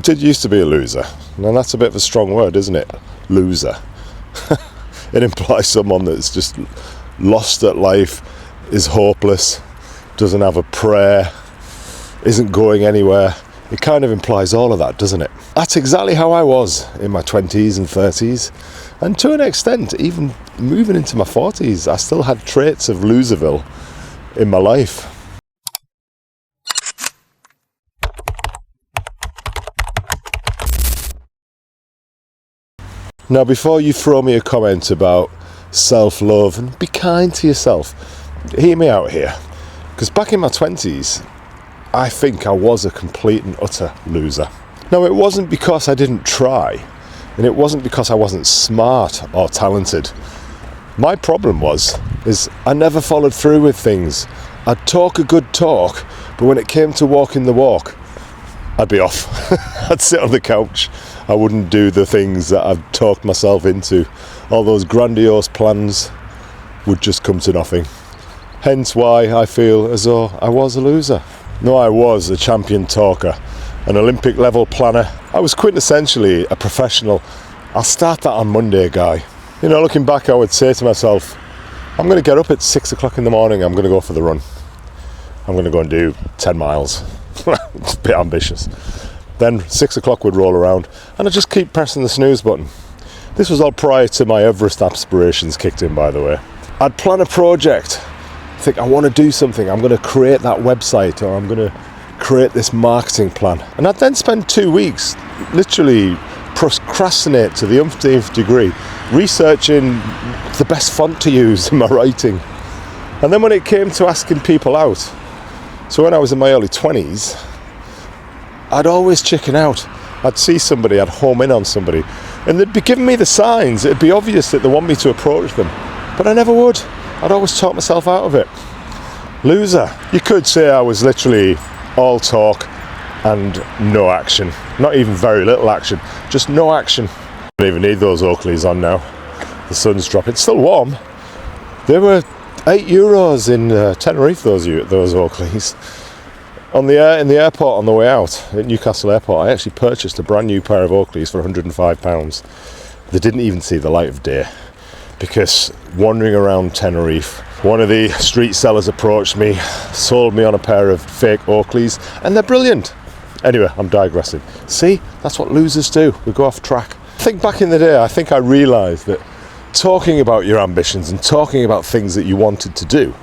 I did used to be a loser. Now that's a bit of a strong word, isn't it? Loser. It implies someone that's just lost at life, is hopeless, doesn't have a prayer, isn't going anywhere. It kind of implies all of that, doesn't it? That's exactly how I was in my 20s and 30s. And to an extent, even moving into my 40s, I still had traits of Loserville in my life. Now, before you throw me a comment about self-love and be kind to yourself, hear me out here. Because back in my 20s, I think I was a complete and utter loser. Now, it wasn't because I didn't try, and it wasn't because I wasn't smart or talented. My problem is I never followed through with things. I'd talk a good talk, but when it came to walking the walk, I'd be off. I'd sit on the couch. I wouldn't do the things that I'd talked myself into. All those grandiose plans would just come to nothing. Hence why I feel as though I was a loser. No, I was a champion talker, an Olympic level planner. I was quintessentially a professional. I'll start that on Monday guy. You know, looking back, I would say to myself, I'm going to get up at 6 o'clock in the morning, I'm going to go for the run. I'm going to go and do 10 miles. It's a bit ambitious. Then 6 o'clock would roll around and I'd just keep pressing the snooze button. This was all prior to my Everest aspirations kicked in, by the way. I'd plan a project, think I want to do something, I'm going to create that website, or I'm going to create this marketing plan. And I'd then spend 2 weeks literally procrastinate to the umpteenth degree, researching the best font to use in my writing. And then when it came to asking people out, so when I was in my early 20s, I'd always chicken out. I'd see somebody, I'd home in on somebody, and they'd be giving me the signs. It'd be obvious that they want me to approach them, but I never would. I'd always talk myself out of it. Loser. You could say I was literally all talk and no action. Not even very little action, just no action. I don't even need those Oakleys on now. The sun's dropping. It's still warm. They were €8 in Tenerife, those Oakleys. In the airport on the way out, at Newcastle Airport, I actually purchased a brand new pair of Oakleys for £105. They didn't even see the light of day, because wandering around Tenerife, one of the street sellers approached me, sold me on a pair of fake Oakleys, and they're brilliant. Anyway, I'm digressing. See, that's what losers do. We go off track. I think back in the day, I think I realised that talking about your ambitions and talking about things that you wanted to do,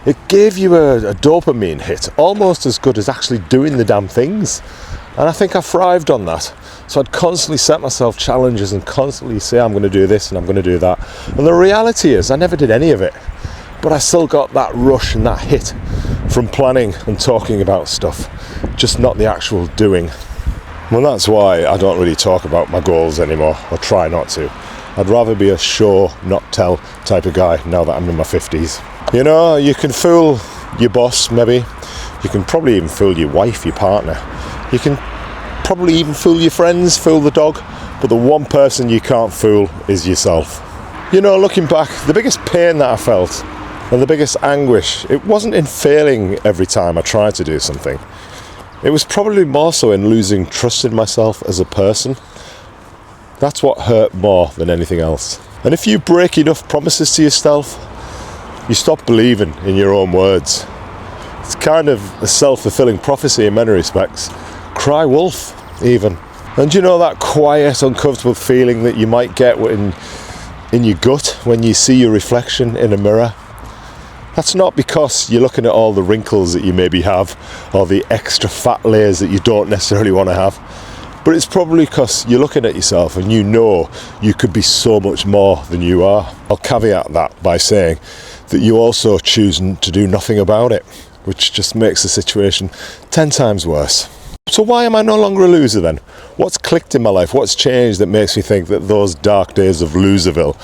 it gave you a dopamine hit, almost as good as actually doing the damn things. And I think I thrived on that. So I'd constantly set myself challenges and constantly say I'm going to do this and I'm going to do that. And the reality is I never did any of it. But I still got that rush and that hit from planning and talking about stuff, just not the actual doing. Well, that's why I don't really talk about my goals anymore, or try not to. I'd rather be a show, not tell type of guy now that I'm in my 50s. You know, you can fool your boss, maybe. You can probably even fool your wife, your partner. You can probably even fool your friends, fool the dog. But the one person you can't fool is yourself. You know, looking back, the biggest pain that I felt and the biggest anguish, it wasn't in failing every time I tried to do something. It was probably more so in losing trust in myself as a person. That's what hurt more than anything else. And if you break enough promises to yourself, you stop believing in your own words. It's kind of a self-fulfilling prophecy in many respects. Cry wolf, even. And you know that quiet, uncomfortable feeling that you might get in your gut when you see your reflection in a mirror? That's not because you're looking at all the wrinkles that you maybe have, or the extra fat layers that you don't necessarily want to have. But it's probably because you're looking at yourself and you know you could be so much more than you are. I'll caveat that by saying that you also choose to do nothing about it, which just makes the situation 10 times worse. So why am I no longer a loser then? What's clicked in my life? What's changed that makes me think that those dark days of Loserville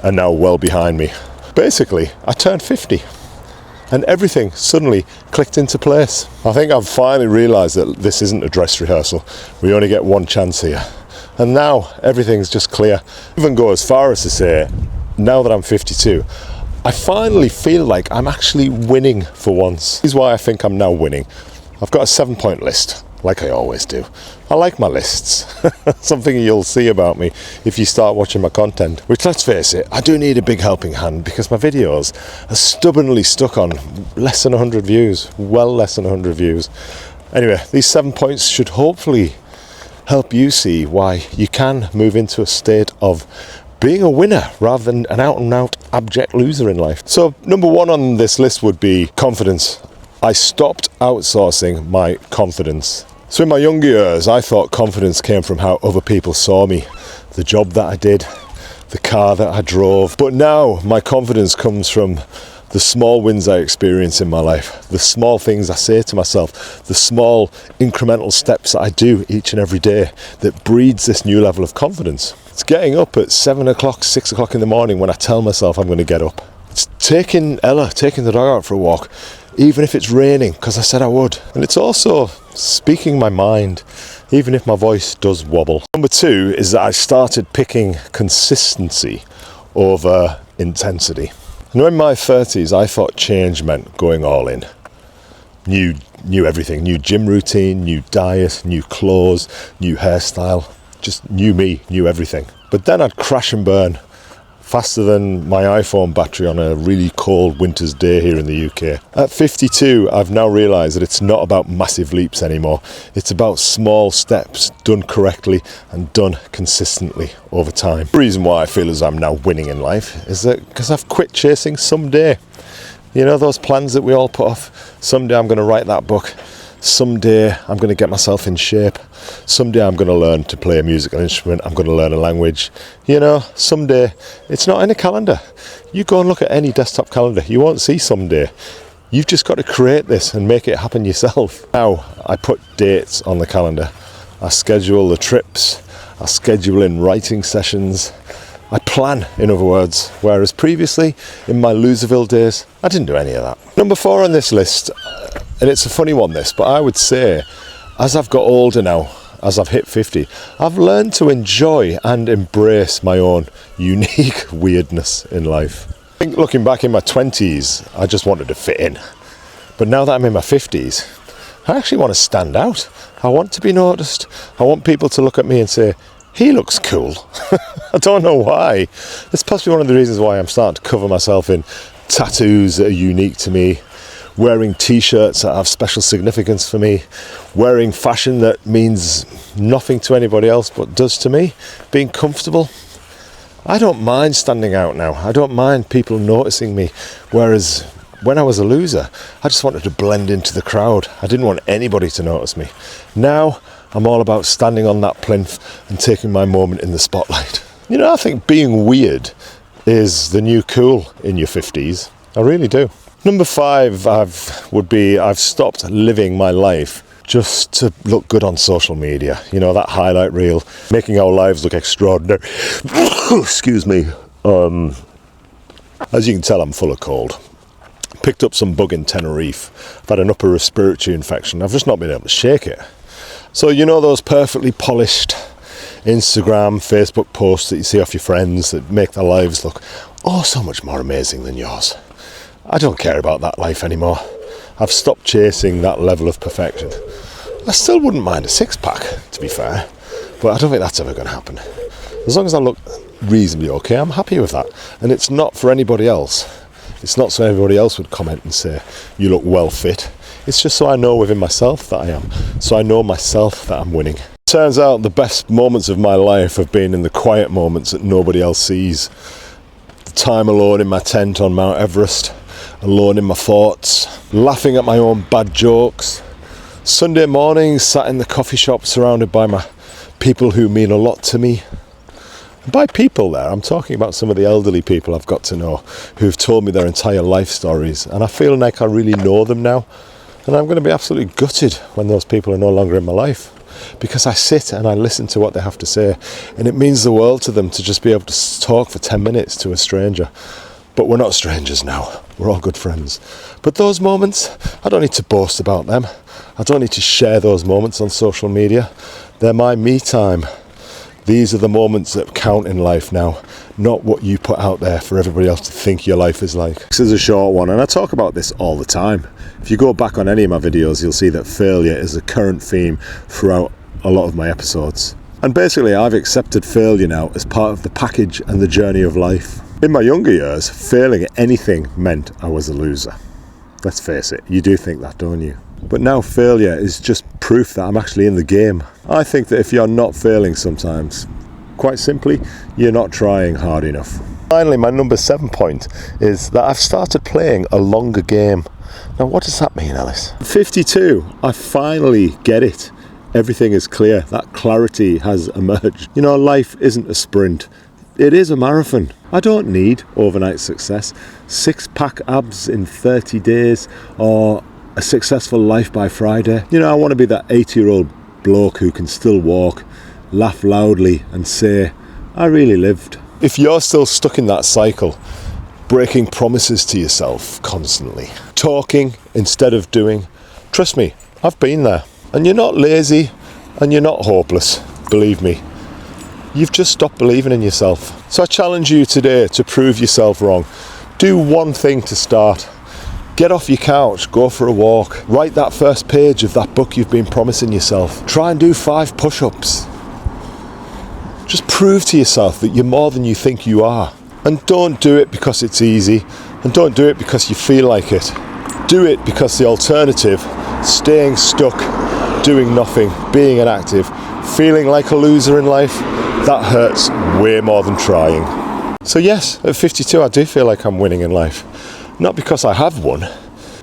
are now well behind me? Basically, I turned 50 and everything suddenly clicked into place. I think I've finally realised that this isn't a dress rehearsal. We only get one chance here. And now everything's just clear. I even go as far as to say, now that I'm 52, I finally feel like I'm actually winning for once. This is why I think I'm now winning. I've got a 7-point list. like I always do. I like my lists. Something you'll see about me if you start watching my content. Which, let's face it, I do need a big helping hand because my videos are stubbornly stuck on less than 100 views. Well less than 100 views. Anyway, these 7 points should hopefully help you see why you can move into a state of being a winner rather than an out-and-out abject loser in life. So number 1 on this list would be confidence. I stopped outsourcing my confidence. So in my younger years, I thought confidence came from how other people saw me, the job that I did, the car that I drove. But now my confidence comes from the small wins I experience in my life, the small things I say to myself, the small incremental steps that I do each and every day that breeds this new level of confidence. It's getting up at 7 o'clock, 6 o'clock in the morning when I tell myself I'm going to get up. It's taking the dog out for a walk, even if it's raining, because I said I would. And it's also speaking my mind, even if my voice does wobble. Number 2 is that I started picking consistency over intensity. You know, in my 30s, I thought change meant going all in. New everything, new gym routine, new diet, new clothes, new hairstyle, just new me, new everything. But then I'd crash and burn faster than my iPhone battery on a really cold winter's day here in the UK. At 52, I've now realised that it's not about massive leaps anymore. It's about small steps done correctly and done consistently over time. The reason why I feel as I'm now winning in life is that because I've quit chasing someday. You know, those plans that we all put off. Someday I'm going to write that book. Someday I'm going to get myself in shape. Someday I'm going to learn to play a musical instrument. I'm going to learn a language. You know, someday. It's not in a calendar. You go and look at any desktop calendar. You won't see someday. You've just got to create this and make it happen yourself. Now, I put dates on the calendar. I schedule the trips. I schedule in writing sessions. I plan, in other words. Whereas previously, in my Loserville days, I didn't do any of that. Number 4 on this list, and it's a funny one this, but I would say, as I've got older now, as I've hit 50, I've learned to enjoy and embrace my own unique weirdness in life. I think looking back in my 20s, I just wanted to fit in. But now that I'm in my 50s, I actually want to stand out. I want to be noticed. I want people to look at me and say, he looks cool. I don't know why. It's possibly one of the reasons why I'm starting to cover myself in tattoos that are unique to me, wearing t-shirts that have special significance for me, wearing fashion that means nothing to anybody else but does to me, being comfortable. I don't mind standing out now. I don't mind people noticing me, whereas when I was a loser, I just wanted to blend into the crowd. I didn't want anybody to notice me. Now, I'm all about standing on that plinth and taking my moment in the spotlight. You know, I think being weird is the new cool in your 50s. I really do. Number 5 I've stopped living my life just to look good on social media. You know, that highlight reel, making our lives look extraordinary. Excuse me. As you can tell, I'm full of cold. Picked up some bug in Tenerife. I've had an upper respiratory infection. I've just not been able to shake it. So, you know, those perfectly polished Instagram, Facebook posts that you see off your friends that make their lives look so much more amazing than yours. I don't care about that life anymore. I've stopped chasing that level of perfection. I still wouldn't mind a 6-pack, to be fair, but I don't think that's ever going to happen. As long as I look reasonably okay, I'm happy with that. And it's not for anybody else. It's not so everybody else would comment and say, you look well fit. It's just so I know within myself that I am. So I know myself that I'm winning. Turns out the best moments of my life have been in the quiet moments that nobody else sees. The time alone in my tent on Mount Everest, alone in my thoughts, laughing at my own bad jokes. Sunday mornings, sat in the coffee shop surrounded by my people who mean a lot to me. And by people there, I'm talking about some of the elderly people I've got to know who've told me their entire life stories. And I feel like I really know them now. And I'm going to be absolutely gutted when those people are no longer in my life, because I sit and I listen to what they have to say, and it means the world to them to just be able to talk for 10 minutes to a stranger. But we're not strangers now. We're all good friends. But those moments, I don't need to boast about them. I don't need to share those moments on social media. They're my me time. These are the moments that count in life now. not what you put out there for everybody else to think your life is like. This is a short one, and I talk about this all the time. If you go back on any of my videos, you'll see that failure is a current theme throughout a lot of my episodes. And basically, I've accepted failure now as part of the package and the journey of life. In my younger years, failing at anything meant I was a loser. Let's face it, you do think that, don't you? But now failure is just proof that I'm actually in the game. I think that if you're not failing sometimes, quite simply, you're not trying hard enough. Finally, my number 7 point is that I've started playing a longer game. Now, what does that mean, Ellis? 52, I finally get it. Everything is clear. That clarity has emerged. You know, life isn't a sprint. It is a marathon. I don't need overnight success, 6-pack abs in 30 days, or a successful life by Friday. You know, I want to be that 80-year-old bloke who can still walk, laugh loudly and say, I really lived. If you're still stuck in that cycle, breaking promises to yourself constantly, talking instead of doing, trust me, I've been there. And you're not lazy and you're not hopeless, believe me. You've just stopped believing in yourself. So I challenge you today to prove yourself wrong. Do one thing to start. Get off your couch, go for a walk, write that first page of that book you've been promising yourself. Try and do 5 push-ups. Just prove to yourself that you're more than you think you are. And don't do it because it's easy, and don't do it because you feel like it. Do it because the alternative, staying stuck, doing nothing, being inactive, feeling like a loser in life, that hurts way more than trying. So yes, at 52 I do feel like I'm winning in life. Not because I have won,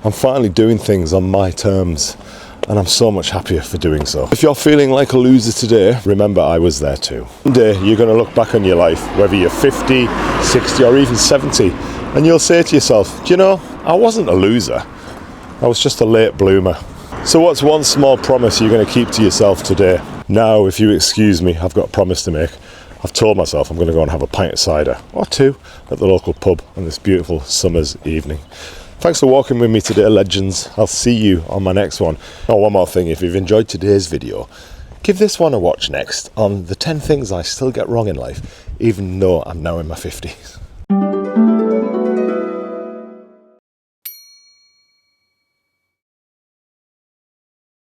I'm finally doing things on my terms, and I'm so much happier for doing so. If you're feeling like a loser today, remember I was there too. One day you're going to look back on your life, whether you're 50, 60 or even 70, and you'll say to yourself, do you know, I wasn't a loser, I was just a late bloomer. So what's one small promise you're going to keep to yourself today? Now, if you excuse me, I've got a promise to make. I've told myself I'm going to go and have a pint of cider, or 2, at the local pub on this beautiful summer's evening. Thanks for walking with me today, legends. I'll see you on my next one. Oh, one more thing, if you've enjoyed today's video, give this one a watch next on the 10 things I still get wrong in life, even though I'm now in my 50s.